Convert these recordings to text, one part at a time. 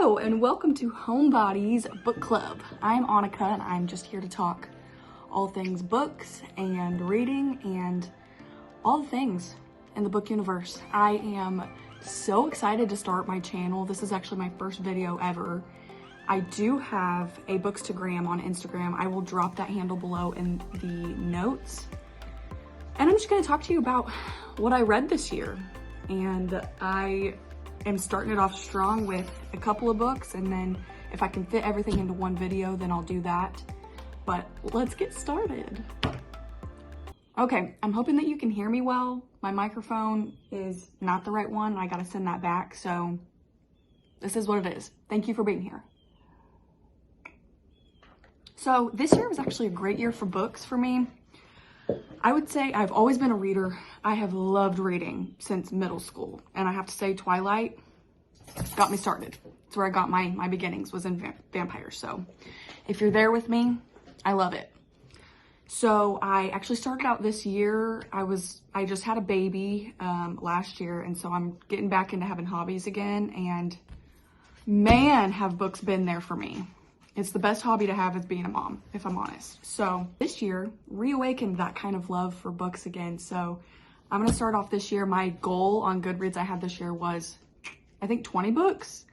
Hello and welcome to Homebody's Book Club. I'm Annika and I'm just here to talk all things books and reading and all the things in the book universe. I am so excited to start my channel. This is actually my first video ever. I do have a Bookstagram on Instagram. I will drop that handle below in the notes. And I'm just going to talk to you about what I read this year. And I am starting it off strong with a couple of books, and then if I can fit everything into one video, then I'll do that. But let's get started. Okay, I'm hoping that you can hear me well. My microphone is not the right one. I gotta send that back, so this is what it is. Thank you for being here. So this year was actually a great year for books for me. I would say I've always been a reader. I have loved reading since middle school. And I have to say Twilight got me started. It's where I got my beginnings, was in vampires. So if you're there with me, I love it. So I actually started out this year. I just had a baby last year. And so I'm getting back into having hobbies again. And man, have books been there for me. It's the best hobby to have as being a mom, if I'm honest. So this year, reawakened that kind of love for books again. So I'm gonna start off this year. My goal on Goodreads I had this year was, I think 20 books.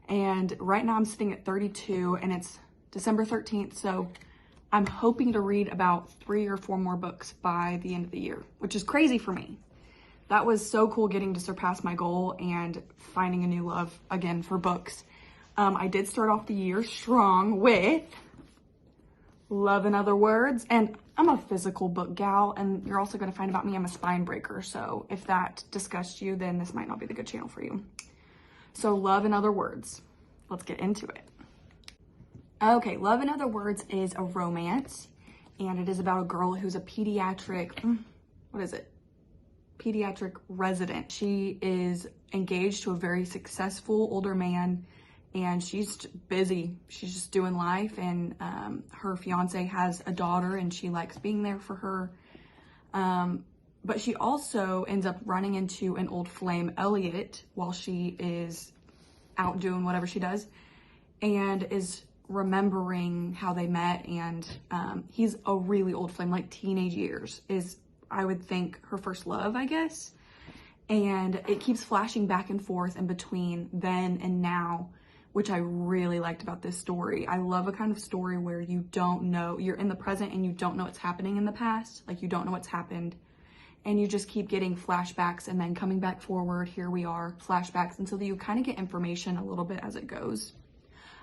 And right now I'm sitting at 32 and it's December 13th. So I'm hoping to read about 3 or 4 more books by the end of the year, which is crazy for me. That was so cool getting to surpass my goal and finding a new love again for books. I did start off the year strong with Love in Other Words, and I'm a physical book gal, and you're also going to find about me I'm a spine breaker, so if that disgusts you, then this might not be the good channel for you. So Love in Other Words, let's get into it. Okay, Love in Other Words is a romance, and it is about a girl who's a pediatric resident. She is engaged to a very successful older man, and she's busy. She's just doing life, and her fiance has a daughter and she likes being there for her. But she also ends up running into an old flame, Elliot, while she is out doing whatever she does, and is remembering how they met. And he's a really old flame, like teenage years is, I would think, her first love, I guess. And it keeps flashing back and forth in between then and now, which I really liked about this story. I love a kind of story where you don't know, you're in the present and you don't know what's happening in the past. Like you don't know what's happened and you just keep getting flashbacks and then coming back forward. Here we are, flashbacks, until you kind of get information a little bit as it goes.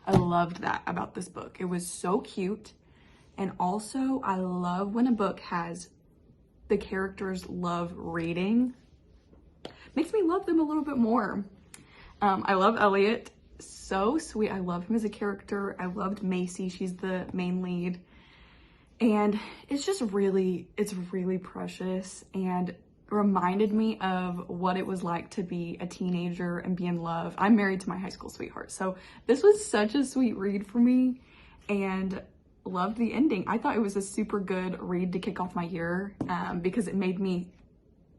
I loved that about this book. It was so cute. And also I love when a book has the characters love reading. Makes me love them a little bit more. I love Elliot. So sweet. I love him as a character. I loved Macy. She's the main lead. And it's really precious and reminded me of what it was like to be a teenager and be in love. I'm married to my high school sweetheart. So this was such a sweet read for me and loved the ending. I thought it was a super good read to kick off my year because it made me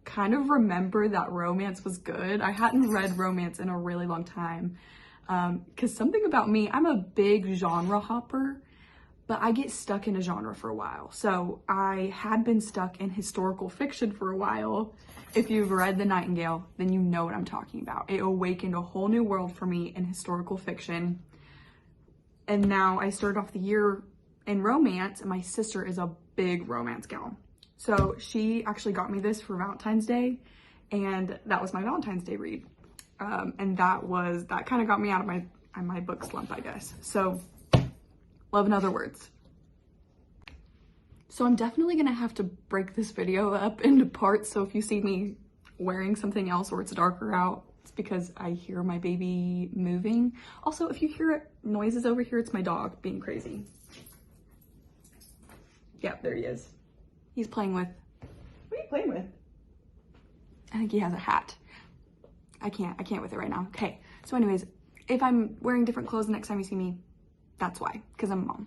kind of remember that romance was good. I hadn't read romance in a really long time. Because something about me, I'm a big genre hopper, but I get stuck in a genre for a while. So I had been stuck in historical fiction for a while. If you've read The Nightingale, then you know what I'm talking about. It awakened a whole new world for me in historical fiction. And now I started off the year in romance, and my sister is a big romance gal. So she actually got me this for Valentine's Day, and that was my Valentine's Day read. And that kind of got me out of my book slump, I guess. So Love in Other Words. So I'm definitely gonna have to break this video up into parts. So if you see me wearing something else or it's darker out, it's because I hear my baby moving. Also, if you hear noises over here, it's my dog being crazy. Yeah, there he is. He's playing with, what are you playing with? I think he has a hat. I can't with it right now. Okay, so anyways, if I'm wearing different clothes next time you see me, that's why, because I'm a mom.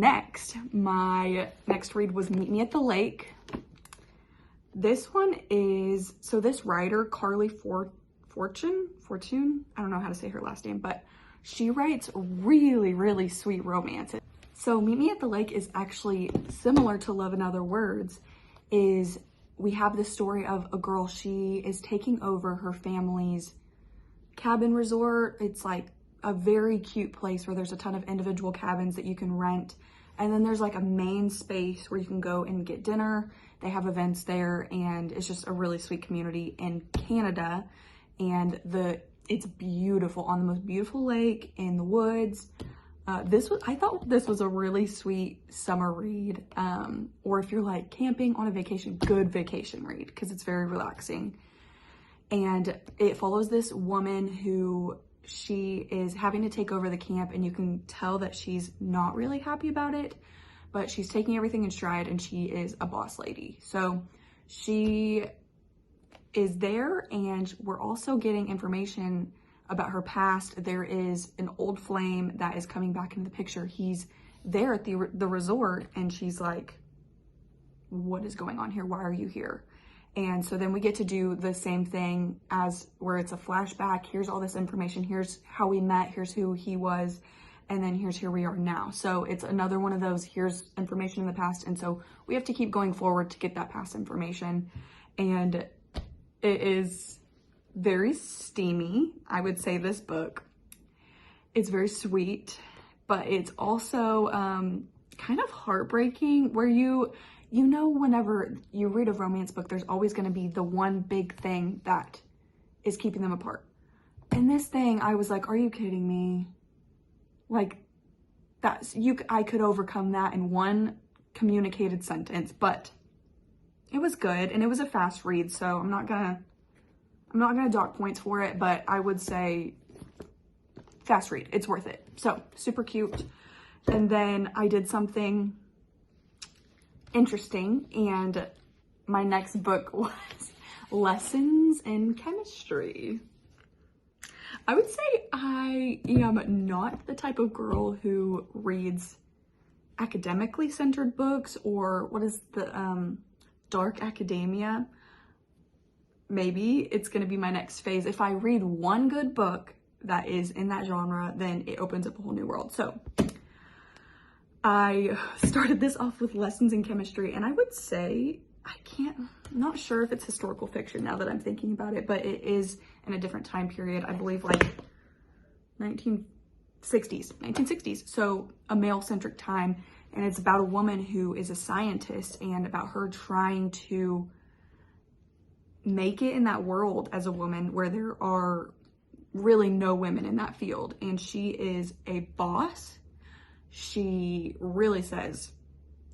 Next, my next read was Meet Me at the Lake. This one is, so this writer, Carly Fortune. I don't know how to say her last name, but she writes really, really sweet romance. So Meet Me at the Lake is actually similar to Love in Other Words. Is we have this story of a girl, she is taking over her family's cabin resort. It's like a very cute place where there's a ton of individual cabins that you can rent. And then there's like a main space where you can go and get dinner. They have events there, and it's just a really sweet community in Canada. And it's beautiful, on the most beautiful lake in the woods. I thought this was a really sweet summer read. Or if you're like camping on a vacation, good vacation read, because it's very relaxing. And it follows this woman who she is having to take over the camp, and you can tell that she's not really happy about it, but she's taking everything in stride, and she is a boss lady. So she is there, and we're also getting information about her past. There is an old flame that is coming back into the picture. He's there at the resort, and she's like, what is going on here? Why are you here? And so then we get to do the same thing as where it's a flashback. Here's all this information. Here's how we met. Here's who he was. And then here's here we are now. So it's another one of those, here's information in the past. And so we have to keep going forward to get that past information. And it is very steamy, I would say, this book. It's very sweet, but it's also kind of heartbreaking, where you know, whenever you read a romance book, there's always going to be the one big thing that is keeping them apart. And this thing, I was like, are you kidding me? Like, I could overcome that in one communicated sentence, but it was good, and it was a fast read, so I'm not gonna dock points for it, but I would say fast read. It's worth it. So super cute. And then I did something interesting, and my next book was Lessons in Chemistry. I would say I am not the type of girl who reads academically centered books, or what is the dark academia. Maybe it's going to be my next phase. If I read one good book that is in that genre, then it opens up a whole new world. So I started this off with Lessons in Chemistry, and I would say, I'm not sure if it's historical fiction now that I'm thinking about it, but it is in a different time period. I believe like 1960s. So a male-centric time, and it's about a woman who is a scientist, and about her trying to make it in that world as a woman where there are really no women in that field. And she is a boss. She really says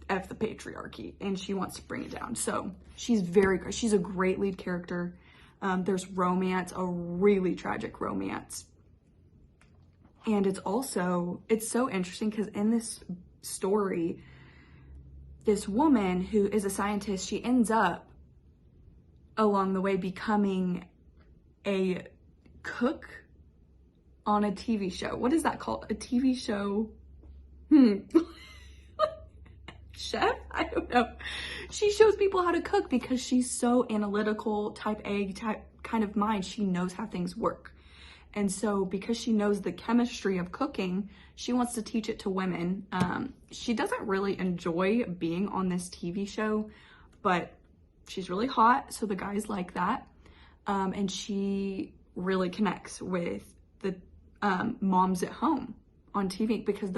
F the patriarchy, and she wants to bring it down. So she's a great lead character. There's romance, a really tragic romance. And it's so interesting because in this story, this woman who is a scientist, she ends up along the way becoming a cook on a TV show. What is that called? A TV show? Chef? I don't know. She shows people how to cook because she's so analytical, type A type kind of mind. She knows how things work. And so because she knows the chemistry of cooking, she wants to teach it to women. She doesn't really enjoy being on this TV show, but she's really hot, so the guys like that. And she really connects with the moms at home on TV because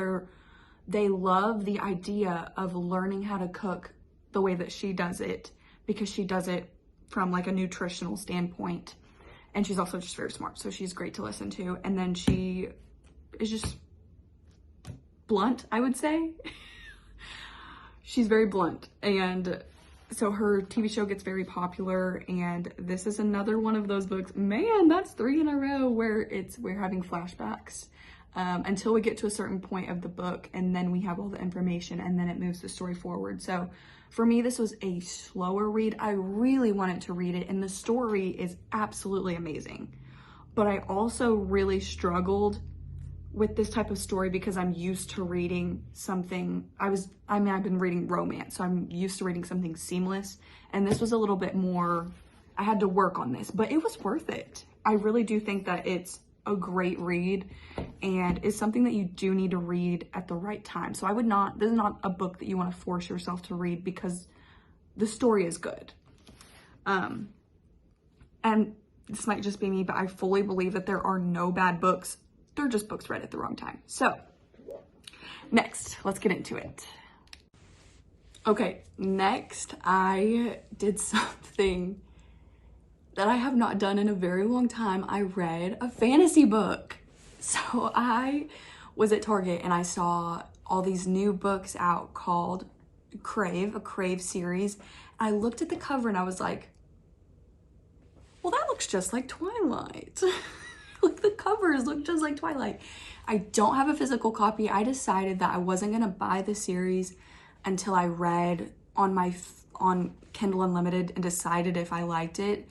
they love the idea of learning how to cook the way that she does it, because she does it from like a nutritional standpoint. And she's also just very smart, so she's great to listen to. And then she is just blunt, I would say. She's very blunt. And so her TV show gets very popular, and this is another one of those books. Man, that's 3 in a row where we're having flashbacks until we get to a certain point of the book, and then we have all the information, and then it moves the story forward. So for me, this was a slower read. I really wanted to read it, and the story is absolutely amazing. But I also really struggled with this type of story because I'm used to reading something. I've been reading romance, so I'm used to reading something seamless. And this was a little bit more, I had to work on this, but it was worth it. I really do think that it's a great read and is something that you do need to read at the right time. So I would not, this is not a book that you want to force yourself to read because the story is good. And this might just be me, but I fully believe that there are no bad books. They're just books read at the wrong time. So next, let's get into it. Okay, next I did something that I have not done in a very long time. I read a fantasy book. So I was at Target and I saw all these new books out called Crave, a Crave series. I looked at the cover and I was like, well, that looks just like Twilight. Like the covers look just like Twilight. I don't have a physical copy. I decided that I wasn't gonna buy the series until I read on Kindle Unlimited and decided if I liked it.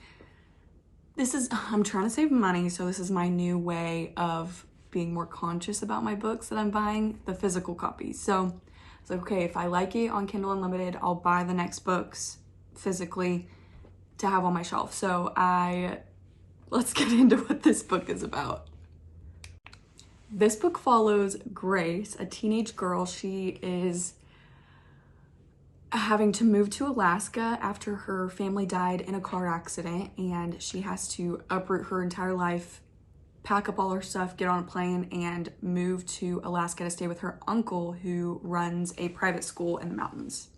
I'm trying to save money, so this is my new way of being more conscious about my books that I'm buying, the physical copies. So it's like, okay, if I like it on Kindle Unlimited, I'll buy the next books physically to have on my shelf. So let's get into what this book is about. This book follows Grace, a teenage girl. She is having to move to Alaska after her family died in a car accident, and she has to uproot her entire life, pack up all her stuff, get on a plane, and move to Alaska to stay with her uncle who runs a private school in the mountains.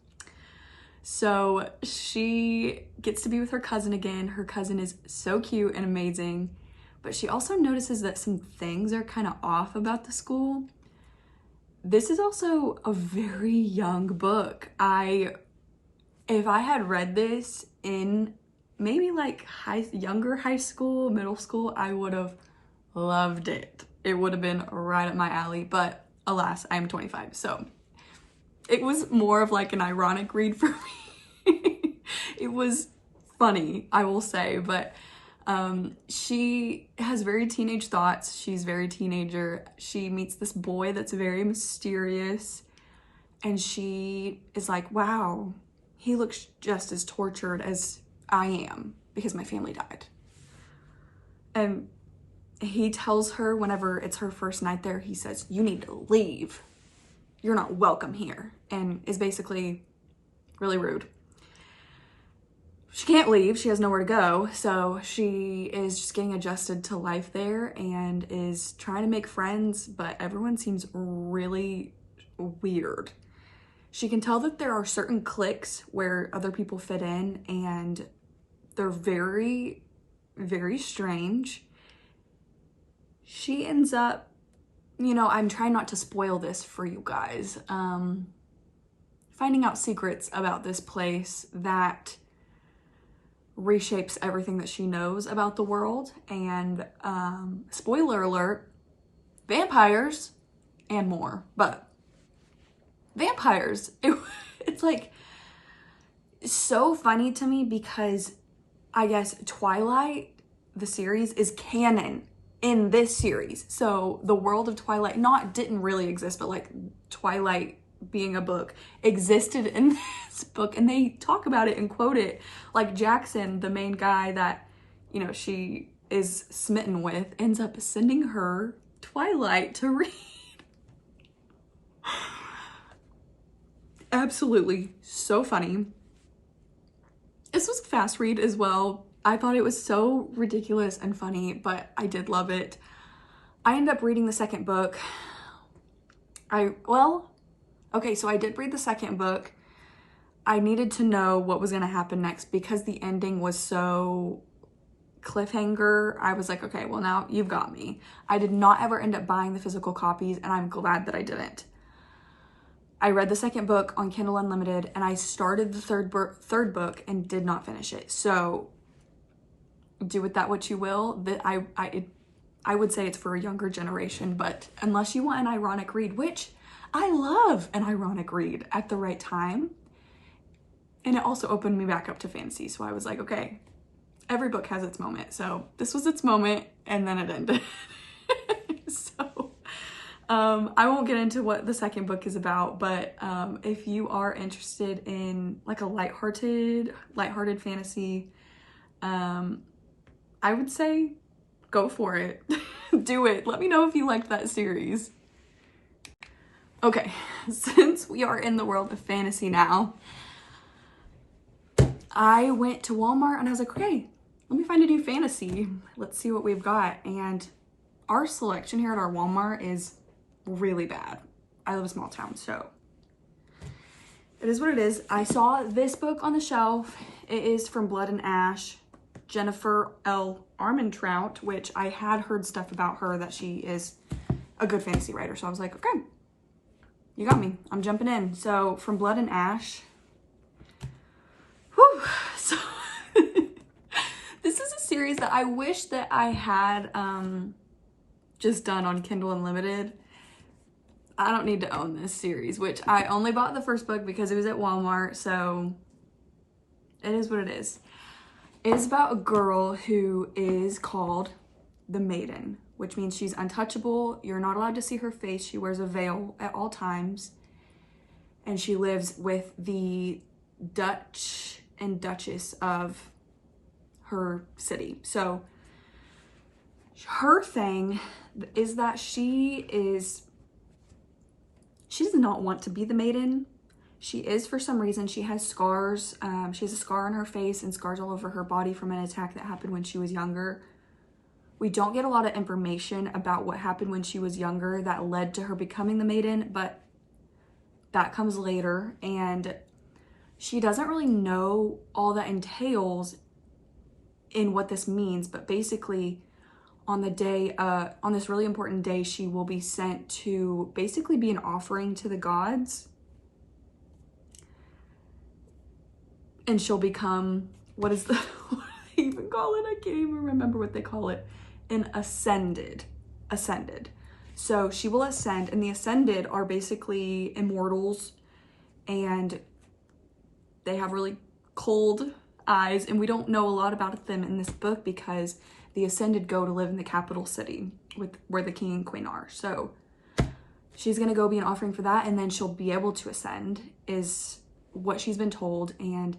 So she gets to be with her cousin again. Her cousin is so cute and amazing, but she also notices that some things are kind of off about the school. This is also a very young book. If I had read this in maybe like younger high school, middle school, I would have loved it. It would have been right up my alley, but alas, I am 25, so it was more of like an ironic read for me. It was funny, I will say, but she has very teenage thoughts. She's very teenager. She meets this boy that's very mysterious, and she is like, wow, he looks just as tortured as I am because my family died. And he tells her whenever it's her first night there, he says, you need to leave. You're not welcome here, and is basically really rude. She can't leave, she has nowhere to go, so she is just getting adjusted to life there and is trying to make friends, but everyone seems really weird. She can tell that there are certain cliques where other people fit in, and they're very, very strange. She ends up, I'm trying not to spoil this for you guys, finding out secrets about this place that reshapes everything that she knows about the world. And spoiler alert, vampires and more. But vampires, it's like so funny to me because I guess Twilight, the series, is canon in this series. So the world of Twilight didn't really exist, but like Twilight being a book existed in this book, and they talk about it and quote it. Like Jackson, the main guy that she is smitten with, ends up sending her Twilight to read. Absolutely so funny. This was a fast read as well. I thought it was so ridiculous and funny, but I did love it. I ended up reading the second book. Okay, so I did read the second book. I needed to know what was going to happen next because the ending was so cliffhanger. I was like, okay, well now you've got me. I did not ever end up buying the physical copies, and I'm glad that I didn't. I read the second book on Kindle Unlimited, and I started the third book and did not finish it. So do with that what you will. That I would say it's for a younger generation, but unless you want an ironic read, which I love an ironic read at the right time. And it also opened me back up to fantasy. So I was like, okay, every book has its moment. So this was its moment, and then it ended. So I won't get into what the second book is about, but if you are interested in like a lighthearted fantasy, I would say go for it. Do it. Let me know if you liked that series. Okay, since we are in the world of fantasy now, I went to Walmart and I was like, okay, let me find a new fantasy. Let's see what we've got. And our selection here at our Walmart is really bad. I live in a small town, so it is what it is. I saw this book on the shelf. It is from Blood and Ash, Jennifer L. Armentrout, which I had heard stuff about her, that she is a good fantasy writer. So I was like, okay, you got me. I'm jumping in. So from Blood and Ash, whew, so this is a series that I wish that I had just done on Kindle Unlimited. I don't need to own this series, which I only bought the first book because it was at Walmart, so it is what it is. It is about a girl who is called the Maiden, which means she's untouchable. You're not allowed to see her face. She wears a veil at all times. And she lives with the Dutch and Duchess of her city. So her thing is that she does not want to be the Maiden. She is, for some reason, she has scars. She has a scar on her face and scars all over her body from an attack that happened when she was younger. We don't get a lot of information about what happened when she was younger that led to her becoming the Maiden, but that comes later. And she doesn't really know all that entails in what this means, but basically on the day, on this really important day, she will be sent to basically be an offering to the gods. And she'll become, what do they even call it? I can't even remember what they call it. An ascended. So she will ascend, and the ascended are basically immortals, and they have really cold eyes, and we don't know a lot about them in this book because the ascended go to live in the capital city where the king and queen are. So she's gonna go be an offering for that, and then she'll be able to ascend, is what she's been told. And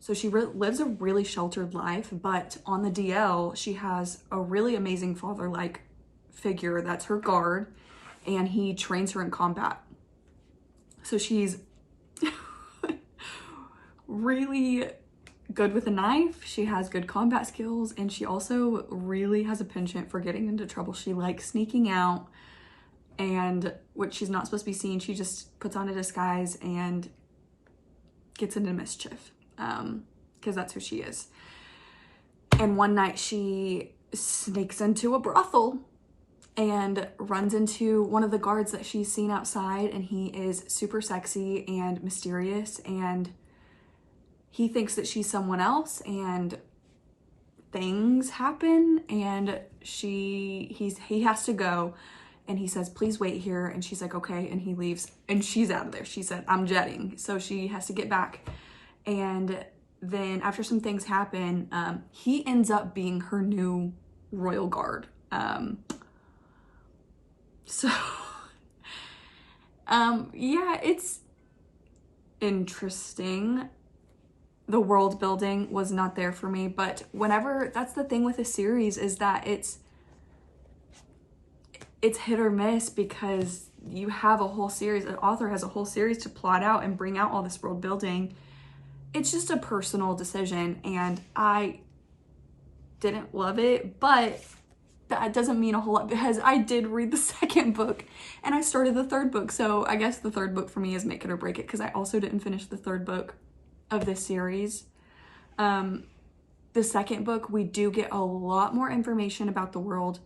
so she lives a really sheltered life, but on the DL, she has a really amazing father-like figure that's her guard, and he trains her in combat. So she's really good with a knife. She has good combat skills, and she also really has a penchant for getting into trouble. She likes sneaking out, and what she's not supposed to be seen, she just puts on a disguise and gets into mischief. Because that's who she is. And one night she sneaks into a brothel and runs into one of the guards that she's seen outside, and he is super sexy and mysterious, and he thinks that she's someone else, and things happen, and he has to go, and he says, please wait here, and she's like, okay, and he leaves, and she's out of there. She said, I'm jetting. So she has to get back. And then after some things happen, he ends up being her new royal guard. Yeah, it's interesting. The world building was not there for me, but that's the thing with a series, is that it's hit or miss, because you have a whole series, an author has a whole series to plot out and bring out all this world building. It's just a personal decision, and I didn't love it, but that doesn't mean a whole lot, because I did read the second book and I started the third book. So I guess the third book for me is make it or break it, because I also didn't finish the third book of this series. The second book, we do get a lot more information about the world,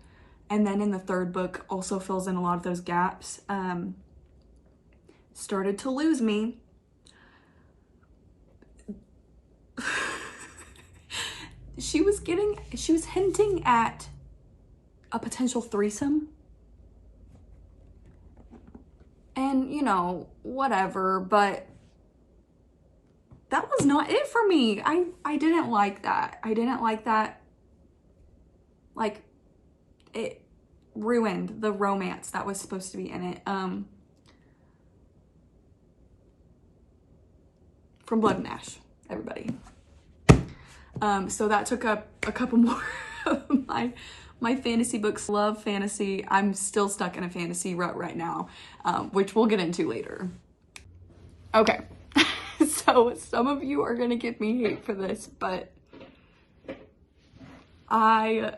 and then in the third book also fills in a lot of those gaps. Started to lose me. She was hinting at a potential threesome, and whatever, but that was not it for me. I didn't like that. Like, it ruined the romance that was supposed to be in it. From Blood and Ash, everybody. So that took up a couple more of my fantasy books. Love fantasy. I'm still stuck in a fantasy rut right now, which we'll get into later. Okay, so some of you are gonna give me hate for this, but I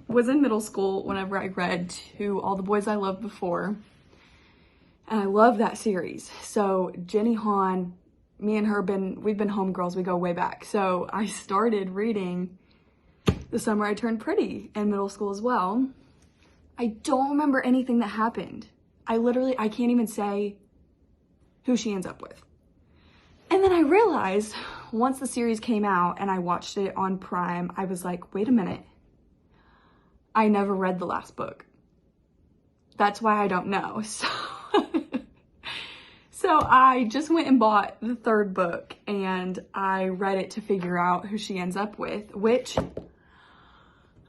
was in middle school whenever I read To All the Boys I Loved Before, and I love that series. So Jenny Han, me and her, we've been homegirls, we go way back. So I started reading the summer I turned pretty in middle school as well. I don't remember anything that happened. I can't even say who she ends up with. And then I realized once the series came out and I watched it on Prime, I was like, wait a minute. I never read the last book. That's why I don't know. So I just went and bought the third book and I read it to figure out who she ends up with, which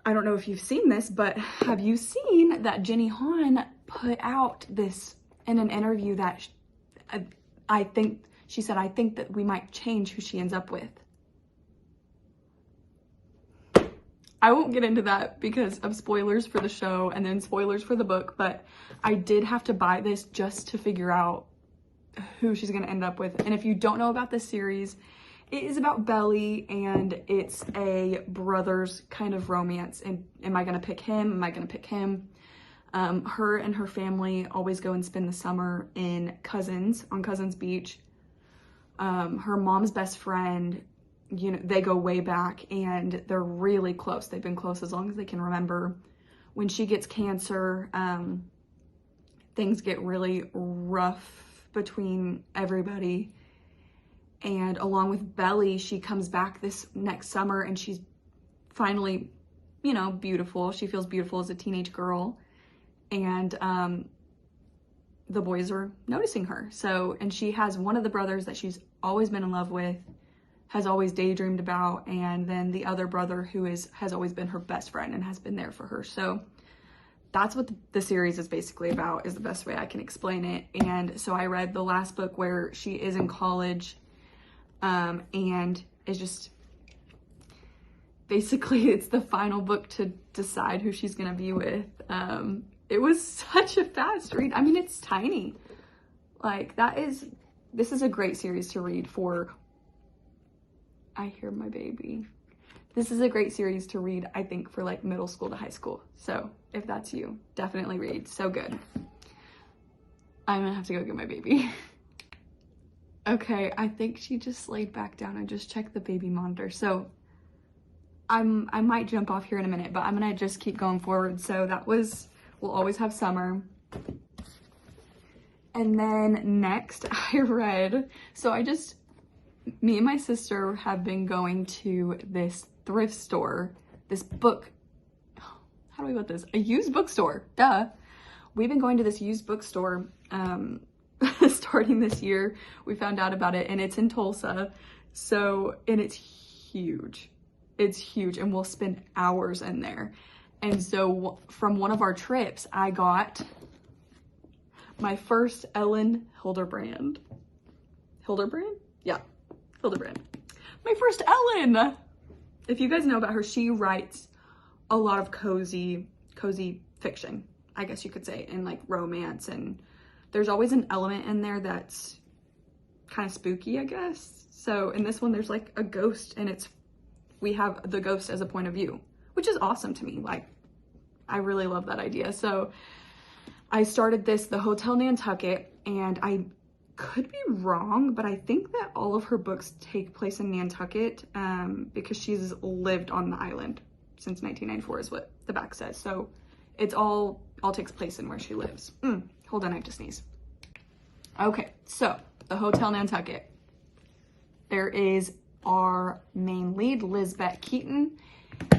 I don't know if you've seen this, but have you seen that Jenny Han put out this in an interview that she said, I think that we might change who she ends up with. I won't get into that because of spoilers for the show and then spoilers for the book, but I did have to buy this just to figure out who she's going to end up with. And if you don't know about this series, it is about Belly and it's a brothers kind of romance. And am I going to pick him? Am I going to pick him? Her and her family always go and spend the summer on Cousins Beach. Her mom's best friend, you know, they go way back and they're really close. They've been close as long as they can remember. When she gets cancer, things get really rough between everybody. And along with Belly, she comes back this next summer and she's finally, you know, beautiful. She feels beautiful as a teenage girl. And the boys are noticing her. So, and she has one of the brothers that she's always been in love with, has always daydreamed about, and then the other brother who has always been her best friend and has been there for her. So that's what the series is basically about, is the best way I can explain it. And so I read the last book where she is in college, and it's just basically it's the final book to decide who she's gonna be with. It was such a fast read. I mean, it's tiny. Like, this is a great series to read for, I hear my baby. This is a great series to read, I think, for like middle school to high school. So if that's you, definitely read. So good. I'm gonna have to go get my baby. Okay, I think she just laid back down. I just checked the baby monitor. So I might jump off here in a minute, but I'm gonna just keep going forward. So that was We'll Always Have Summer. And then next I read, me and my sister have been going to this thrift store, this book, how do we put this? A used bookstore, duh. We've been going to this used bookstore starting this year. We found out about it and it's in Tulsa. So, and it's huge. It's huge and we'll spend hours in there. And so from one of our trips, I got my first Ellen Hilderbrand. Hilderbrand? Yeah, Hilderbrand. My first Ellen! If you guys know about her, she writes a lot of cozy fiction, I guess you could say, and like romance. And there's always an element in there that's kind of spooky, I guess. So in this one, there's like a ghost and we have the ghost as a point of view, which is awesome to me. Like, I really love that idea. So I started the Hotel Nantucket, and I could be wrong, but I think that all of her books take place in Nantucket because she's lived on the island since 1994 is what the back says. So it's all takes place in where she lives. Hold on, I have to sneeze. Okay, so the Hotel Nantucket. There is our main lead, Lisbeth Keaton,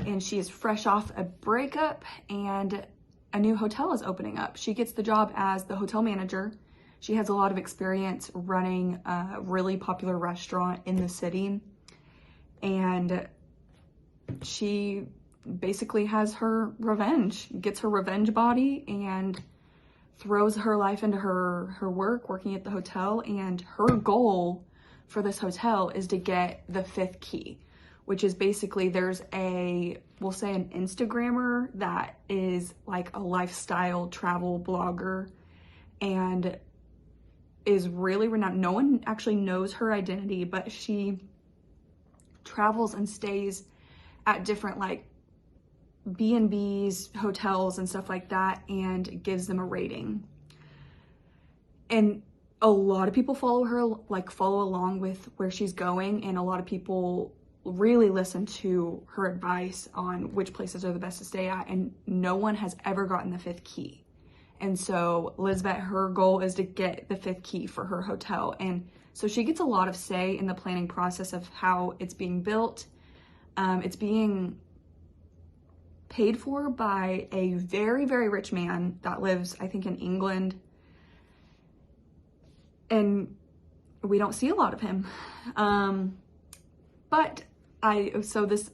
and she is fresh off a breakup and a new hotel is opening up. She gets the job as the hotel manager. She has a lot of experience running a really popular restaurant in the city, and she basically has her revenge, gets her revenge body and throws her life into her work working at the hotel. And her goal for this hotel is to get the 5th key, which is basically there's we'll say an Instagrammer that is like a lifestyle travel blogger and is really renowned. No one actually knows her identity, but she travels and stays at different like B&Bs, hotels and stuff like that, and gives them a rating. And a lot of people follow her, like follow along with where she's going, and a lot of people really listen to her advice on which places are the best to stay at, and no one has ever gotten the 5th key. And so Lisbeth, her goal is to get the 5th key for her hotel. And so she gets a lot of say in the planning process of how it's being built. It's being paid for by a very, very rich man that lives, I think, in England. And we don't see a lot of him.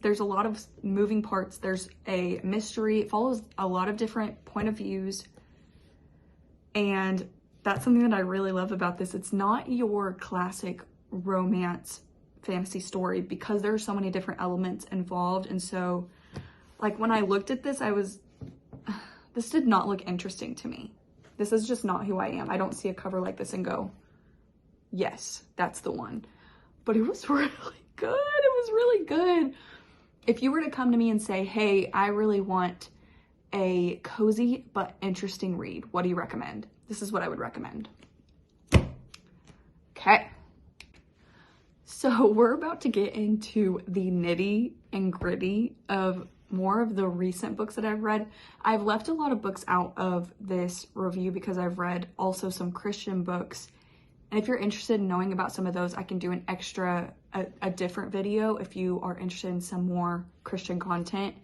There's a lot of moving parts. There's a mystery. It follows a lot of different point of views. And that's something that I really love about this. It's not your classic romance fantasy story because there are so many different elements involved. And so, like, when I looked at this, this did not look interesting to me. This is just not who I am. I don't see a cover like this and go, yes, that's the one. But it was really good. It was really good. If you were to come to me and say, hey, I really want a cozy but interesting read, what do you recommend? This is what I would recommend. Okay. So we're about to get into the nitty and gritty of more of the recent books that I've read. I've left a lot of books out of this review because I've read also some Christian books. And if you're interested in knowing about some of those, I can do an extra, a different video if you are interested in some more Christian content.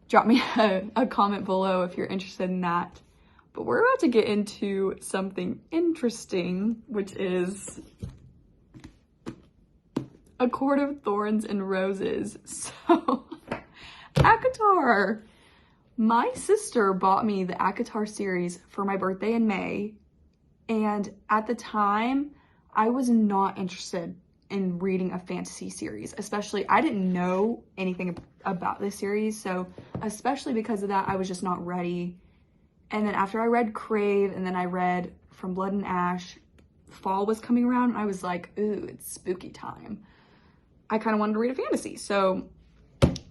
Drop me a comment below if you're interested in that. But we're about to get into something interesting, which is A Court of Thorns and Roses. So, ACOTAR. My sister bought me the ACOTAR series for my birthday in May. And at the time, I was not interested in reading a fantasy series. Especially, I didn't know anything about this series. So, especially because of that, I was just not ready. And then after I read Crave, and then I read From Blood and Ash, fall was coming around, and I was like, ooh, it's spooky time. I kind of wanted to read a fantasy. So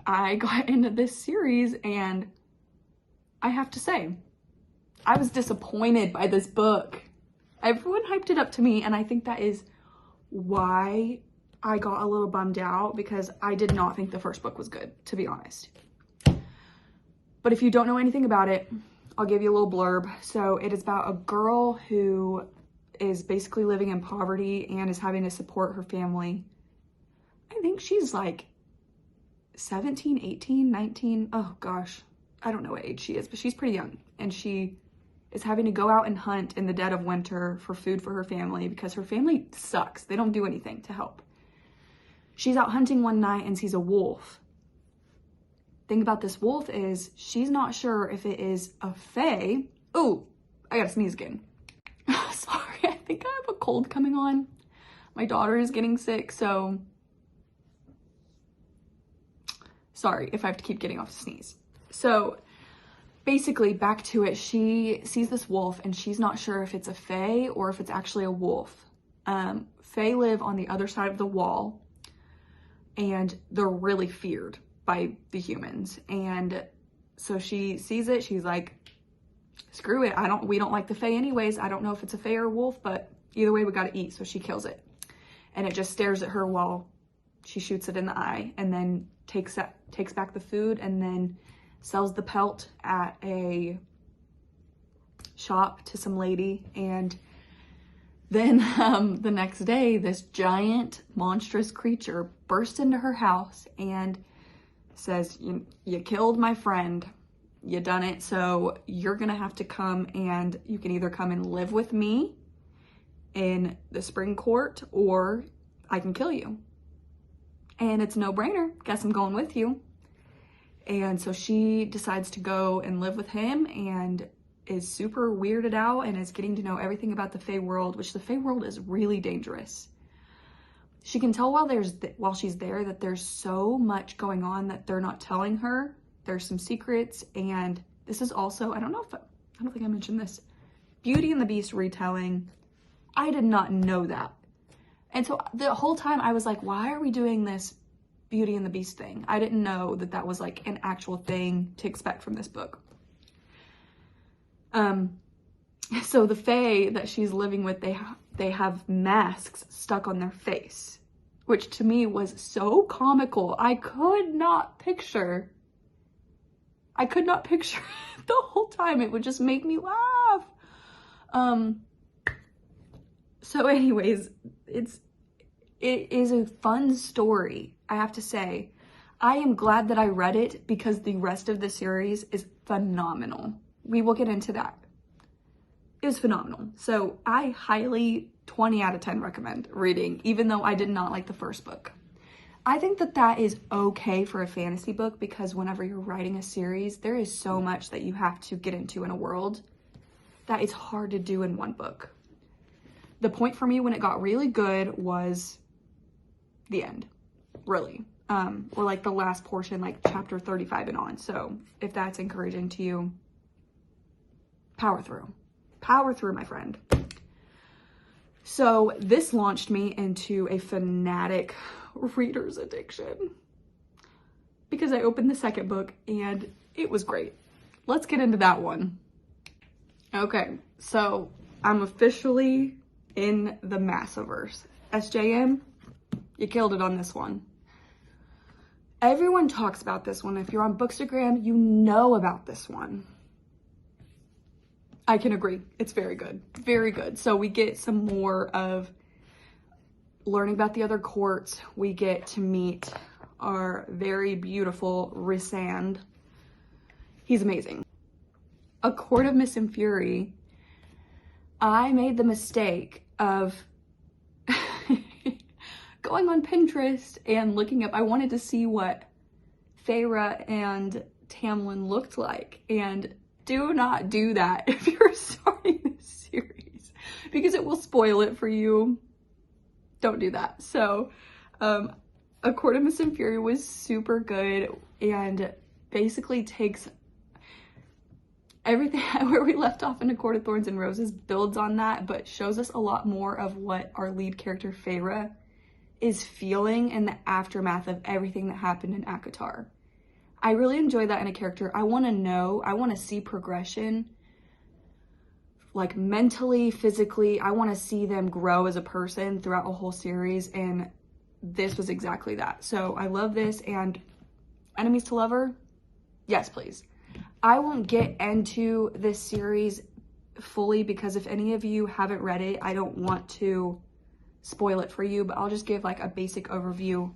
I got into this series, and I have to say, I was disappointed by this book. Everyone hyped it up to me, and I think that is why I got a little bummed out, because I did not think the first book was good, to be honest. But if you don't know anything about it, I'll give you a little blurb. So it is about a girl who is basically living in poverty and is having to support her family. I think she's like 17, 18, 19. Oh gosh, I don't know what age she is, but she's pretty young. And she is having to go out and hunt in the dead of winter for food for her family because her family sucks. They don't do anything to help. She's out hunting one night and sees a wolf. Thing about this wolf is she's not sure if it is a fae. Oh, I gotta sneeze again. Sorry, I think I have a cold coming on. My daughter is getting sick, so sorry if I have to keep getting off to sneeze. So basically, back to it, she sees this wolf and she's not sure if it's a fae or if it's actually a wolf. Fae live on the other side of the wall, and they're really feared by the humans. And so she sees it, she's like, screw it, we don't like the fae anyways. I don't know if it's a fae or a wolf, but either way we gotta eat. So she kills it, and it just stares at her while she shoots it in the eye, and then takes back the food, and then sells the pelt at a shop to some lady. And then the next day, this giant monstrous creature bursts into her house and says, you killed my friend, you done it, so you're gonna have to come, and you can either come and live with me in the spring court, or I can kill you. And it's no brainer, guess I'm going with you. And so she decides to go and live with him, and is super weirded out and is getting to know everything about the Fae world, which the Fae world is really dangerous. she can tell while she's there that there's so much going on that they're not telling her. There's some secrets, and this is also, I don't think I mentioned this, Beauty and the Beast retelling. I did not know that. And so the whole time I was like, why are we doing this Beauty and the Beast thing? I didn't know that that was like an actual thing to expect from this book. So the Fae that she's living with, they have masks stuck on their face, which to me was so comical. I could not picture the whole time. It would just make me laugh. So anyways, it is a fun story, I have to say. I am glad that I read it because the rest of the series is phenomenal. We will get into that. It was phenomenal. So I highly 20 out of 10 recommend reading, even though I did not like the first book. I think that that is okay for a fantasy book because whenever you're writing a series, there is so much that you have to get into in a world that it's hard to do in one book. The point for me when it got really good was the end, really. Or like the last portion, like chapter 35 and on. So if that's encouraging to you, power through. Power through, my friend. So this launched me into a fanatic reader's addiction because I opened the second book and it was great. Let's get into that one. Okay, so I'm officially in the Massiverse. SJM, you killed it on this one. Everyone talks about this one. If you're on Bookstagram, you know about this one. I can agree. It's very good. Very good. So we get some more of learning about the other courts. We get to meet our very beautiful Rysand. He's amazing. A Court of Mist and Fury. I made the mistake of going on Pinterest and looking up. I wanted to see what Feyre and Tamlin looked like, and do not do that if you're starting this series because it will spoil it for you. Don't do that. So A Court of Mist and Fury was super good and basically takes everything where we left off in A Court of Thorns and Roses, builds on that, but shows us a lot more of what our lead character Feyre is feeling in the aftermath of everything that happened in ACOTAR. I really enjoy that in a character. I want to see progression, like mentally, physically. I want to see them grow as a person throughout a whole series, and this was exactly that. So I love this. And Enemies to Lover, yes, please. I won't get into this series fully because if any of you haven't read it, I don't want to spoil it for you, but I'll just give like a basic overview.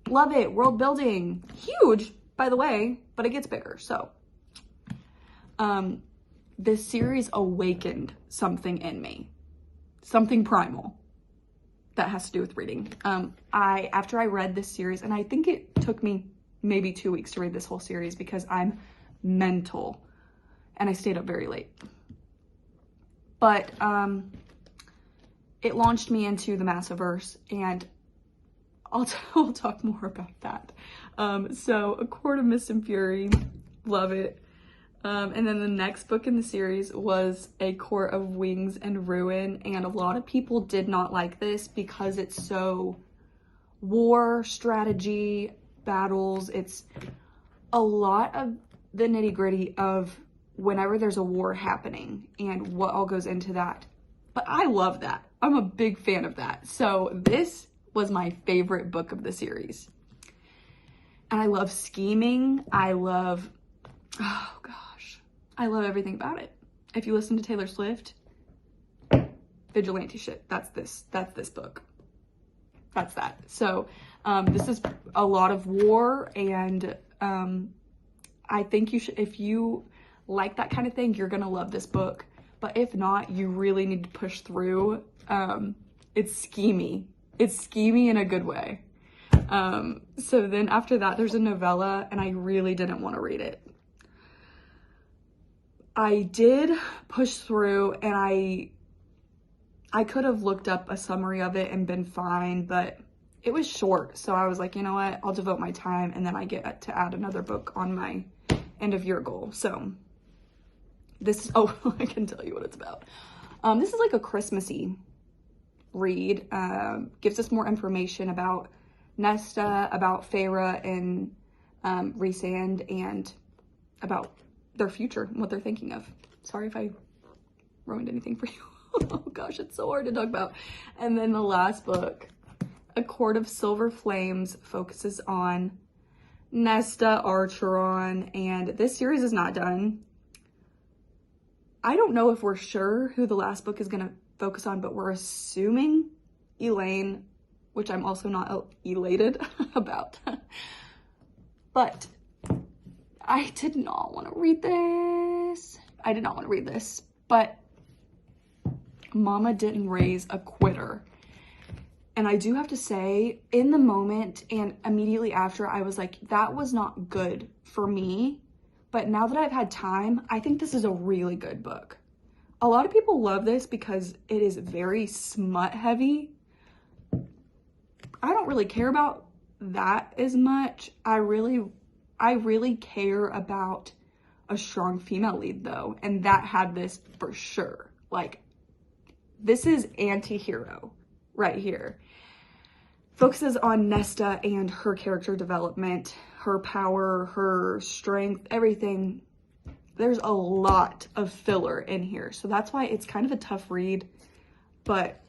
Love it. World building. Huge, by the way, but it gets bigger. So this series awakened something in me, something primal that has to do with reading. After I read this series, and I think it took me maybe 2 weeks to read this whole series because I'm mental and I stayed up very late. But it launched me into the Massiverse, and I'll talk more about that. So A Court of Mist and Fury, love it. And then the next book in the series was A Court of Wings and Ruin, and a lot of people did not like this because it's so war, strategy, battles. It's a lot of the nitty-gritty of whenever there's a war happening and what all goes into that. But I love that. I'm a big fan of that. So this was my favorite book of the series. And I love scheming. I love, oh gosh, I love everything about it. If you listen to Taylor Swift, vigilante shit, that's this book. That's that. So this is a lot of war, and I think you should, if you like that kind of thing, you're gonna love this book. But if not, you really need to push through. It's schemy. It's schemy in a good way. So then after that, there's a novella, and I really didn't want to read it. I did push through, and I could have looked up a summary of it and been fine, but it was short. So I was like, you know what? I'll devote my time, and then I get to add another book on my end of year goal. So this is, oh, I can tell you what it's about. This is like a Christmassy read. Gives us more information about Nesta, about Feyre and Rhysand, and about their future and what they're thinking of. Sorry if I ruined anything for you. Oh gosh, it's so hard to talk about. And then the last book, A Court of Silver Flames, focuses on Nesta Archeron, and this series is not done. I don't know if we're sure who the last book is going to focus on, but we're assuming Elaine, which I'm also not elated about. But I did not want to read this. I did not want to read this, but Mama didn't raise a quitter. And I do have to say, in the moment and immediately after, I was like, that was not good for me. But now that I've had time, I think this is a really good book. A lot of people love this because it is very smut heavy. I don't really care about that as much. I really care about a strong female lead though. And that had this for sure. Like, this is anti-hero right here. Focuses on Nesta and her character development, her power, her strength, everything. There's a lot of filler in here. So that's why it's kind of a tough read, but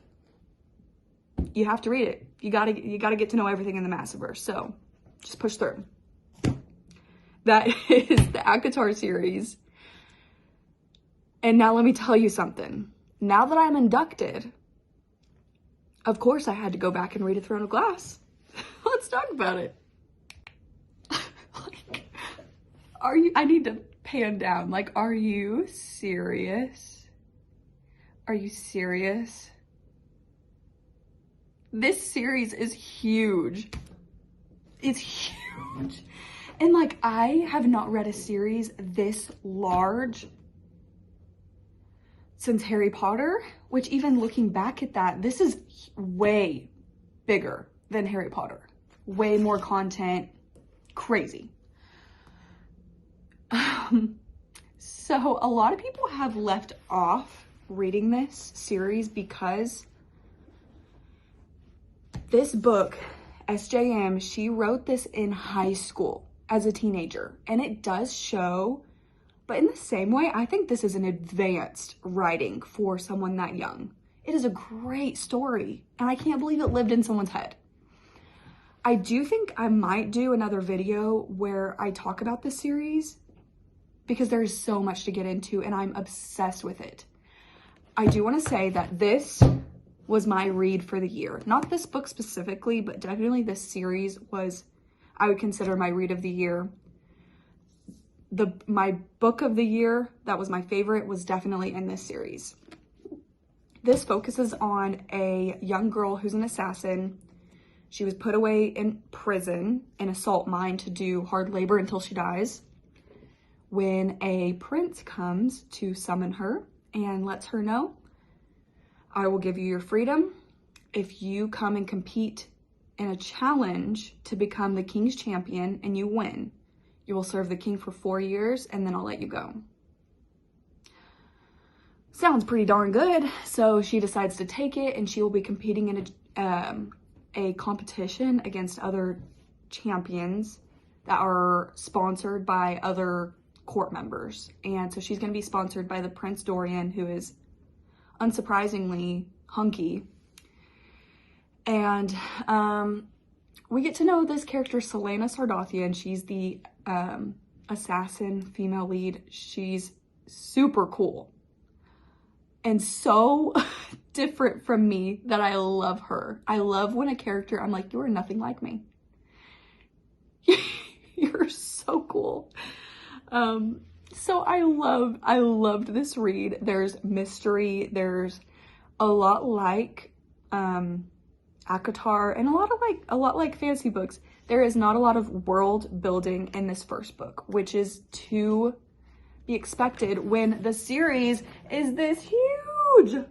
you have to read it. You gotta get to know everything in the Massiverse. So just push through. That is the ACOTAR series. And now let me tell you something. Now that I'm inducted, of course I had to go back and read A Throne of Glass. Let's talk about it. Like, I need to pan down. Like, are you serious? Are you serious? This series is huge. It's huge. And like, I have not read a series this large since Harry Potter, which even looking back at that, this is way bigger than Harry Potter. Way more content, crazy. So a lot of people have left off reading this series because this book, SJM, she wrote this in high school as a teenager, and it does show. But in the same way, I think this is an advanced writing for someone that young. It is a great story, and I can't believe it lived in someone's head. I do think I might do another video where I talk about this series because there's so much to get into, and I'm obsessed with it. I do want to say that this was my read for the year. Not this book specifically, but definitely this series was, I would consider my read of the year. My book of the year that was my favorite was definitely in this series. This focuses on a young girl who's an assassin. She was put away in prison in a salt mine to do hard labor until she dies, when a prince comes to summon her and lets her know, I will give you your freedom if you come and compete in a challenge to become the king's champion and you win. You will serve the king for 4 years, and then I'll let you go. Sounds pretty darn good. So she decides to take it, and she will be competing in a competition against other champions that are sponsored by other court members. And so she's going to be sponsored by the Prince Dorian, who is unsurprisingly hunky. And we get to know this character, Selena Sardathian. She's the assassin female lead. She's super cool and so different from me that I love her. I love when a character, I'm like, you are nothing like me. You're so cool. So I loved this read. There's mystery. There's a lot like ACOTAR, and a lot like fantasy books. There is not a lot of world building in this first book, which is to be expected when the series is this huge.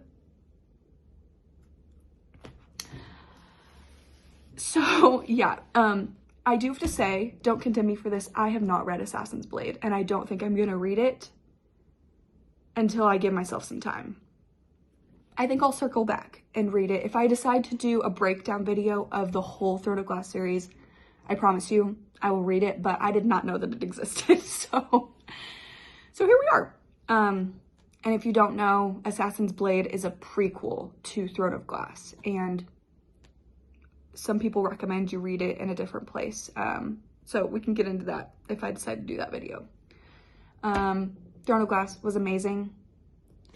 So yeah, I do have to say, don't condemn me for this, I have not read Assassin's Blade, and I don't think I'm gonna read it until I give myself some time. I think I'll circle back and read it. If I decide to do a breakdown video of the whole Throne of Glass series, I promise you I will read it, but I did not know that it existed. So here we are. And if you don't know, Assassin's Blade is a prequel to Throne of Glass, and some people recommend you read it in a different place. So we can get into that if I decide to do that video. Throne of Glass was amazing.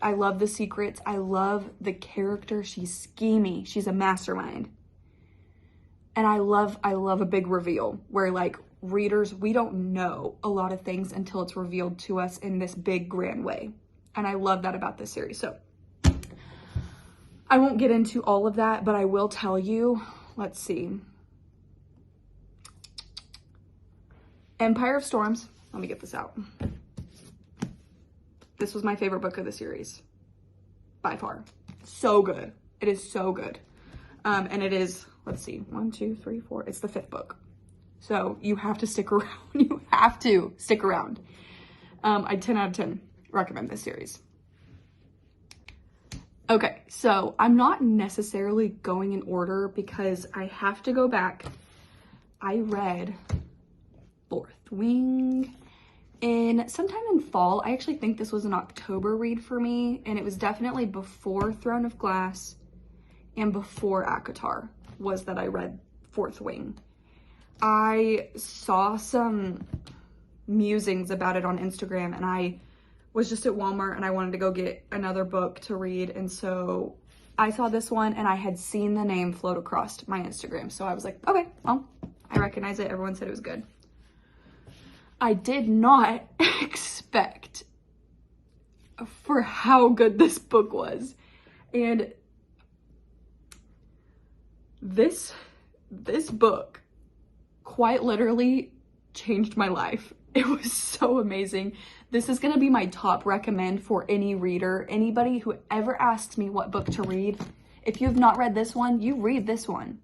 I love the secrets. I love the character. She's schemy. She's a mastermind. And I love a big reveal where, like, readers, we don't know a lot of things until it's revealed to us in this big grand way. And I love that about this series. So I won't get into all of that, but I will tell you, let's see. Empire of Storms. Let me get this out. This was my favorite book of the series, by far. So good. It is so good. And it is, let's see, 1, 2, 3, 4. It's the 5th book. So you have to stick around. You have to stick around. I 10 out of 10 recommend this series. Okay, so I'm not necessarily going in order because I have to go back. I read Fourth Wing sometime in fall. I actually think this was an October read for me, and it was definitely before Throne of Glass and before ACOTAR was that I read Fourth Wing. I saw some musings about it on Instagram, and I was just at Walmart and I wanted to go get another book to read, and so I saw this one and I had seen the name float across my Instagram, so I was like, okay, well, I recognize it. Everyone said it was good. I did not expect for how good this book was, and this book quite literally changed my life. It was so amazing. This is going to be my top recommend for any reader. Anybody who ever asks me what book to read, if you have not read this one, you read this one.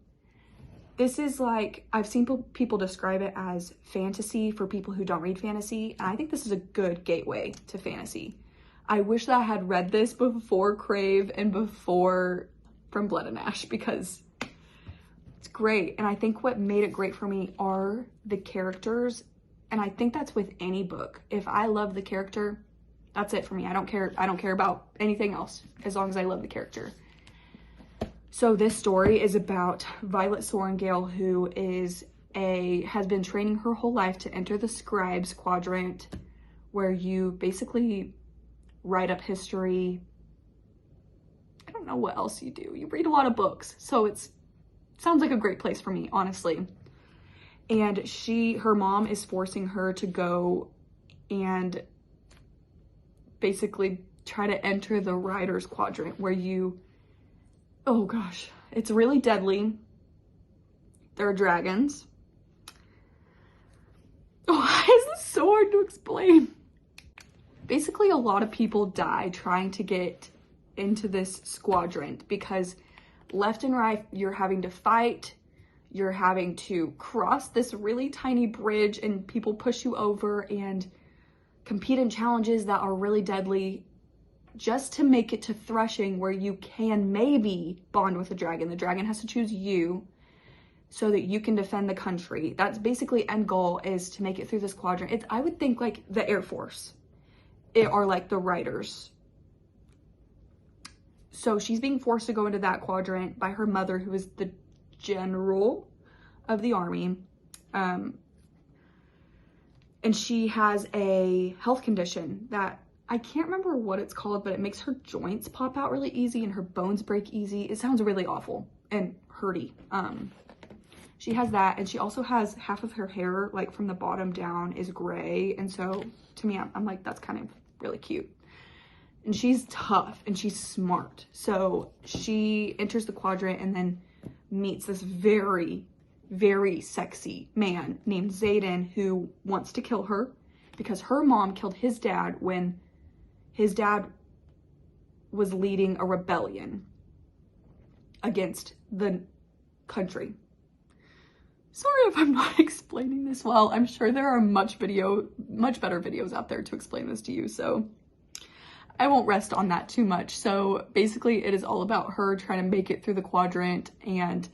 This is like, I've seen people describe it as fantasy for people who don't read fantasy, and I think this is a good gateway to fantasy. I wish that I had read this before Crave and before From Blood and Ash, because it's great. And I think what made it great for me are the characters. And I think that's with any book. If I love the character, that's it for me. I don't care about anything else as long as I love the character. So this story is about Violet Sorrengail, who has been training her whole life to enter the Scribes Quadrant, where you basically write up history. I don't know what else you do. You read a lot of books. So sounds like a great place for me, honestly. And her mom is forcing her to go and basically try to enter the Writers Quadrant, where oh gosh, it's really deadly. There are dragons. Why is this so hard to explain? Basically, a lot of people die trying to get into this quadrant because left and right, you're having to fight. You're having to cross this really tiny bridge and people push you over and compete in challenges that are really deadly just to make it to threshing, where you can maybe bond with a dragon. The dragon has to choose you so that you can defend the country. That's basically end goal, is to make it through this quadrant. I would think like the Air Force or like the writers. So she's being forced to go into that quadrant by her mother, who is the general of the army, and she has a health condition that I can't remember what it's called, but it makes her joints pop out really easy and her bones break easy. It sounds really awful and hurty. She has that, and she also has half of her hair, like from the bottom down, is gray, and so to me, I'm like, that's kind of really cute. And she's tough and she's smart, so she enters the quadrant and then meets this very, very sexy man named Zayden, who wants to kill her because her mom killed his dad when his dad was leading a rebellion against the country. Sorry if I'm not explaining this well. I'm sure there are much better videos out there to explain this to you, so I won't rest on that too much. So basically it is all about her trying to make it through the quadrant and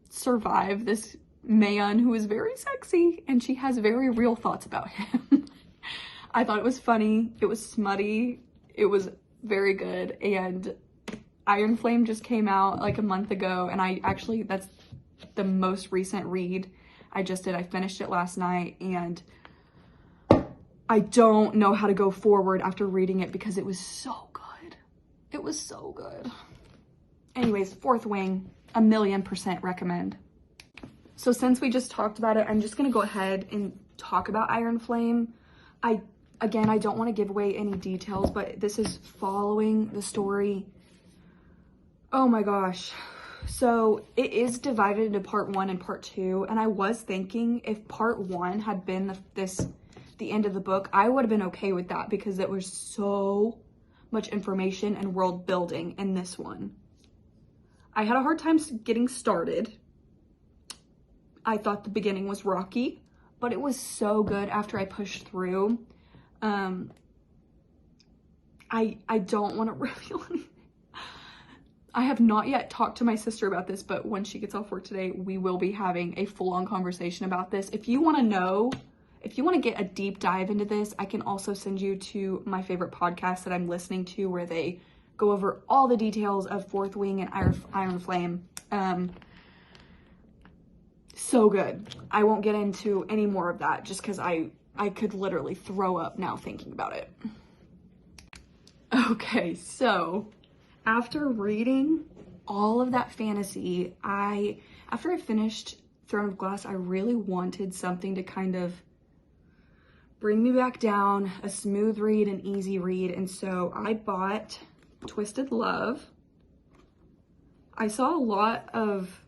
survive this man who is very sexy, and she has very real thoughts about him. I thought it was funny, it was smutty, it was very good, and Iron Flame just came out like a month ago, and that's the most recent read I just did. I finished it last night, and I don't know how to go forward after reading it because it was so good. It was so good. Anyways, Fourth Wing, 1,000,000% recommend. So since we just talked about it, I'm just gonna go ahead and talk about Iron Flame. I don't want to give away any details, but this is following the story. Oh my gosh. So it is divided into part 1 and part 2, and I was thinking if part 1 had been the end of the book, I would have been okay with that because there was so much information and world building in this one. I had a hard time getting started. I thought the beginning was rocky, but it was so good after I pushed through. I don't want to reveal anything. I have not yet talked to my sister about this, but when she gets off work today, we will be having a full-on conversation about this. If you want to get a deep dive into this, I can also send you to my favorite podcast that I'm listening to where they go over all the details of Fourth Wing and Iron Flame. So good. I won't get into any more of that just because I could literally throw up now thinking about it. Okay, so after reading all of that fantasy, after I finished Throne of Glass, I really wanted something to kind of bring me back down, a smooth read, an easy read, and so I bought Twisted Love. I saw a lot of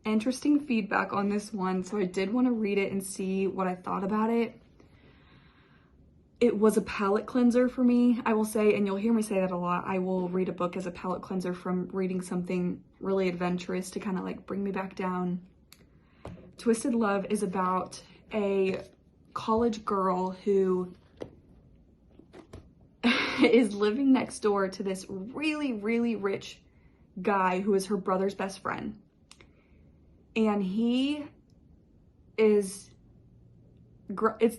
interesting feedback on this one, so I did want to read it and see what I thought about it. It was a palate cleanser for me, I will say, and you'll hear me say that a lot. I will read a book as a palate cleanser from reading something really adventurous to kind of like bring me back down. Twisted Love is about a college girl who is living next door to this really, really rich guy who is her brother's best friend. And he is,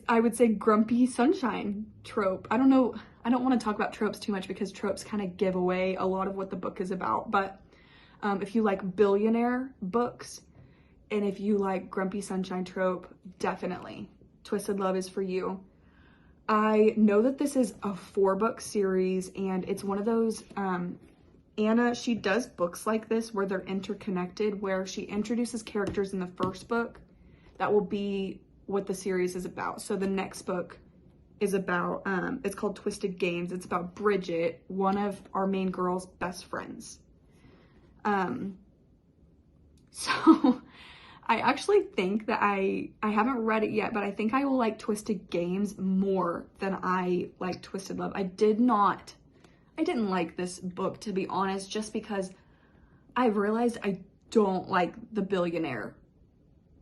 I would say, grumpy sunshine trope. I don't know, I don't want to talk about tropes too much because tropes kind of give away a lot of what the book is about. But if you like billionaire books and if you like grumpy sunshine trope, definitely Twisted Love is for you. I know that this is a 4-book series, and it's one of those, Anna, she does books like this where they're interconnected, where she introduces characters in the first book that will be what the series is about. So the next book is about, it's called Twisted Games. It's about Bridget, one of our main girl's best friends. So I actually think that I haven't read it yet, but I think I will like Twisted Games more than I like Twisted Love. I didn't like this book, to be honest, just because I realized I don't like the billionaire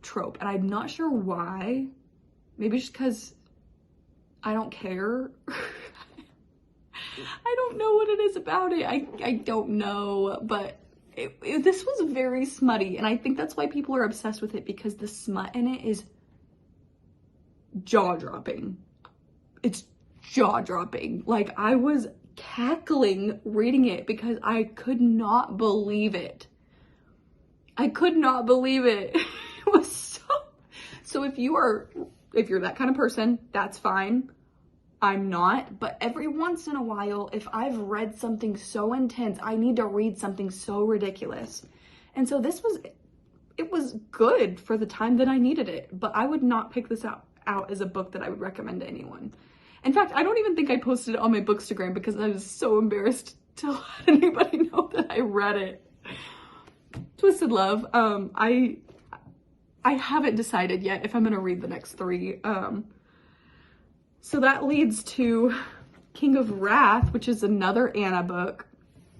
trope, and I'm not sure why. Maybe just because I don't care. I don't know what it is about it. I don't know, but this was very smutty, and I think that's why people are obsessed with it, because the smut in it is jaw-dropping. It's jaw-dropping. Like, I was cackling reading it because I could not believe it. I could not believe it. It was so if you're that kind of person, that's fine. I'm not, but every once in a while, if I've read something so intense, I need to read something so ridiculous. And so it was good for the time that I needed it, but I would not pick this out as a book that I would recommend to anyone. In fact, I don't even think I posted it on my Bookstagram because I was so embarrassed to let anybody know that I read it. Twisted Love, I haven't decided yet if I'm gonna read the next 3. So that leads to King of Wrath, which is another Anna book.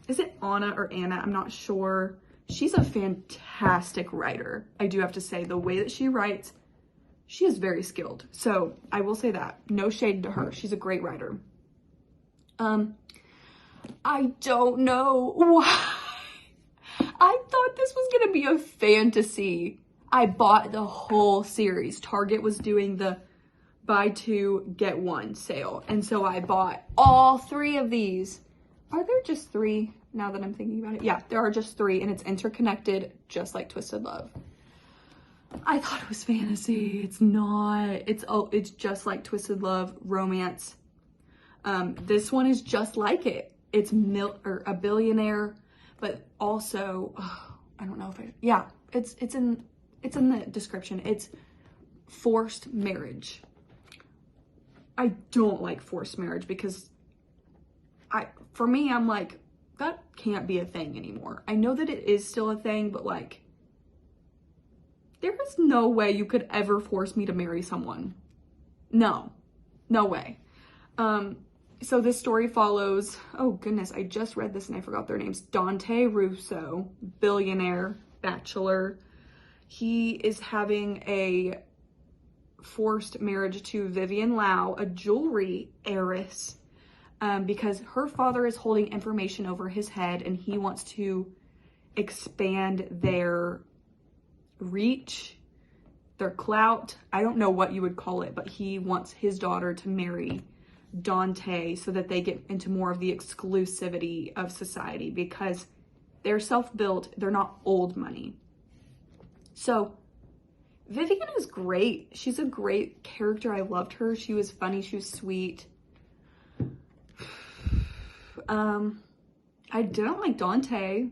Is it Anna or Anna? I'm not sure. she's a fantastic writer. I do have to say, the way that she writes, she is very skilled. So I will say that. No shade to her. She's a great writer. I don't know why. I thought this was going to be a fantasy. I bought the whole series. Target was doing the buy two, get one sale. And so I bought all 3 of these. Are there just 3 now that I'm thinking about it? Yeah, there are just 3 and it's interconnected just like Twisted Love. I thought it was fantasy. It's not. It's just like Twisted Love, romance. This one is just like it. It's a billionaire, but also, I don't know if it's in the description. It's forced marriage. I don't like forced marriage because for me, I'm like, that can't be a thing anymore. I know that it is still a thing, but like, there is no way you could ever force me to marry someone. No way. So this story follows, oh goodness, I just read this and I forgot their names. Dante Russo, billionaire, bachelor. He is having a forced marriage to Vivian Lau, a jewelry heiress, because her father is holding information over his head and he wants to expand their reach, their clout. I don't know what you would call it, but he wants his daughter to marry Dante so that they get into more of the exclusivity of society because they're self-built, they're not old money. So Vivian is great. She's a great character. I loved her. She was funny. She was sweet. I didn't like Dante.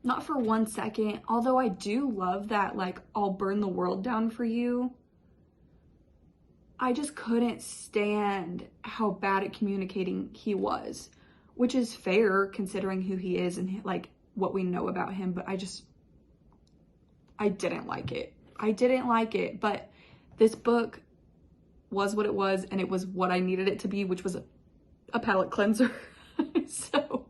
Not for 1 second. Although I do love that, like, I'll burn the world down for you. I just couldn't stand how bad at communicating he was, which is fair considering who he is and like what we know about him. But I didn't like it. I didn't like it, but this book was what it was and it was what I needed it to be, which was a palate cleanser. So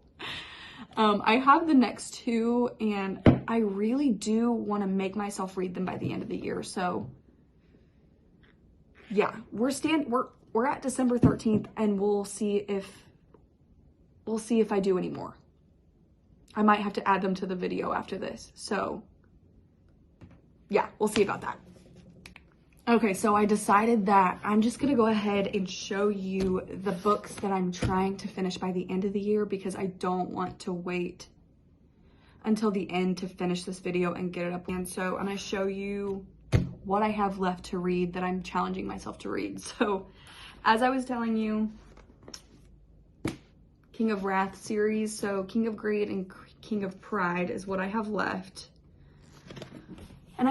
I have the next 2 and I really do want to make myself read them by the end of the year. So yeah, we're at December 13th and we'll see if I do any more. I might have to add them to the video after this. So yeah, we'll see about that. Okay, so I decided that I'm just gonna go ahead and show you the books that I'm trying to finish by the end of the year because I don't want to wait until the end to finish this video and get it up. And so I'm gonna show you what I have left to read that I'm challenging myself to read. So as I was telling you, King of Wrath series, so King of Greed and King of Pride is what I have left. And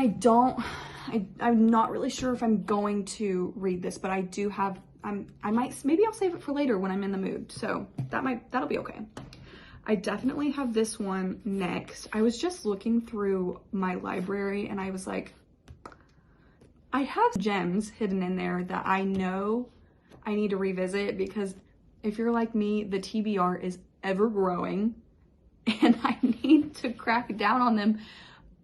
I'm not really sure if I'm going to read this, but I do have, maybe I'll save it for later when I'm in the mood. So that'll be okay. I definitely have this one next. I was just looking through my library and I was like, I have gems hidden in there that I know I need to revisit because if you're like me, the TBR is ever growing and I need to crack down on them.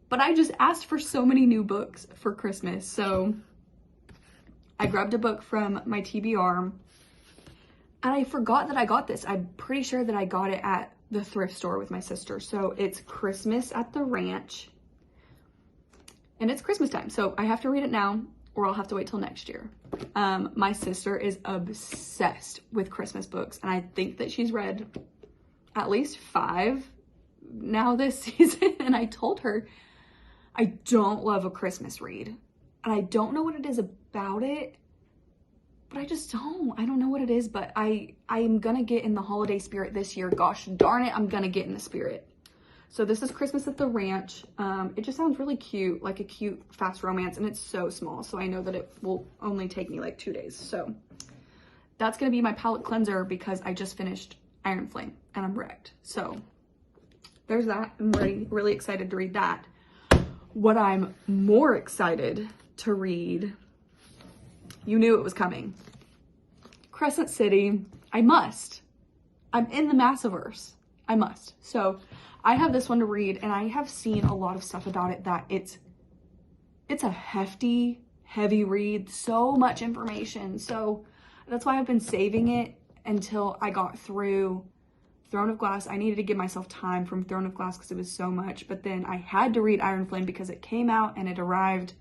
But I just asked for so many new books for Christmas. So I grabbed a book from my TBR and I forgot that I got this. I'm pretty sure that I got it at the thrift store with my sister. So it's Christmas at the Ranch and it's Christmas time. So I have to read it now or I'll have to wait till next year. My sister is obsessed with Christmas books and I think that she's read at least 5 now this season. And I told her, I don't love a Christmas read. And I don't know what it is about it, but I just don't. I don't know what it is, but I am gonna get in the holiday spirit this year. Gosh darn it, I'm gonna get in the spirit. So this is Christmas at the Ranch. It just sounds really cute, like a cute, fast romance, and it's so small. So I know that it will only take me like 2 days. So that's gonna be my palate cleanser because I just finished Iron Flame and I'm wrecked. So there's that. I'm really excited to read that. What I'm more excited to read, you knew it was coming. Crescent City. I'm in the Massiverse. I must. So I have this one to read, and I have seen a lot of stuff about it that it's a hefty, heavy read, so much information. So that's why I've been saving it until I got through Throne of Glass. I needed to give myself time from Throne of Glass because it was so much, but then I had to read Iron Flame because it came out and it arrived.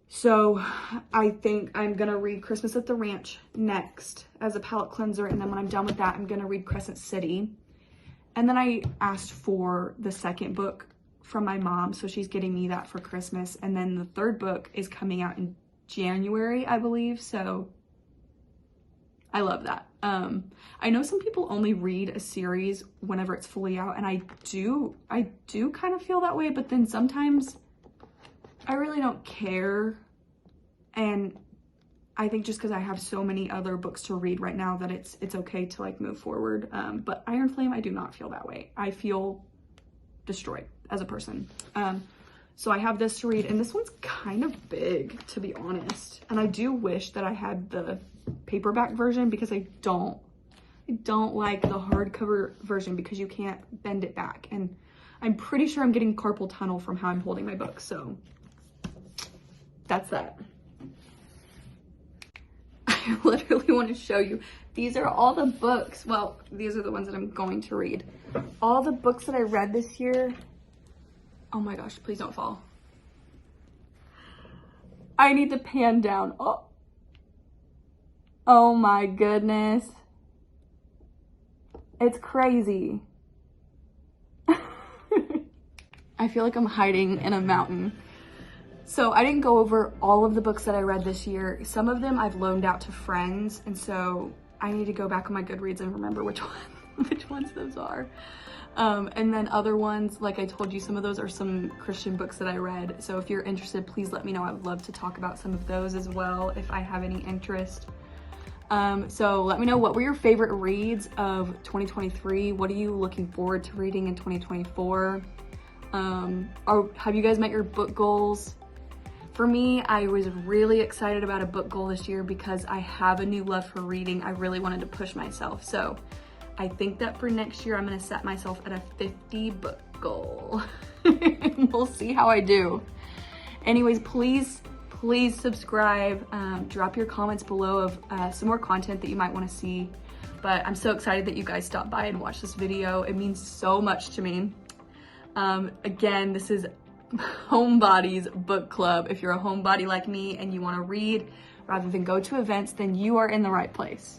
So I think I'm gonna read Christmas at the Ranch next as a palate cleanser, and then when I'm done with that, I'm gonna read Crescent City. And then I asked for the second book from my mom, so she's getting me that for Christmas. And then the third book is coming out in January, I believe, so I love that. I know some people only read a series whenever it's fully out, and I do kind of feel that way, but then sometimes I really don't care. And I think just because I have so many other books to read right now that it's okay to like move forward. But Iron Flame, I do not feel that way. I feel destroyed as a person. So I have this to read, and this one's kind of big, to be honest. And I do wish that I had the paperback version because I don't like the hardcover version because you can't bend it back. And I'm pretty sure I'm getting carpal tunnel from how I'm holding my book. So that's that. I literally want to show you. These are all the books. Well, these are the ones that I'm going to read. All the books that I read this year. Oh my gosh, please don't fall. I need to pan down. Oh my goodness. It's crazy. I feel like I'm hiding in a mountain. So I didn't go over all of the books that I read this year. Some of them I've loaned out to friends, and so I need to go back on my Goodreads and remember which ones those are. And then other ones, like I told you, some of those are some Christian books that I read. So if you're interested, please let me know. I would love to talk about some of those as well if I have any interest. So let me know, what were your favorite reads of 2023? What are you looking forward to reading in 2024? Or have you guys met your book goals? For me, I was really excited about a book goal this year because I have a new love for reading. I really wanted to push myself. So I think that for next year, I'm gonna set myself at a 50 book goal. We'll see how I do. Anyways, please subscribe. Drop your comments below of some more content that you might wanna see. But I'm so excited that you guys stopped by and watched this video. It means so much to me. Again, this is Homebody's book club. If you're a homebody like me and you want to read rather than go to events, then you are in the right place.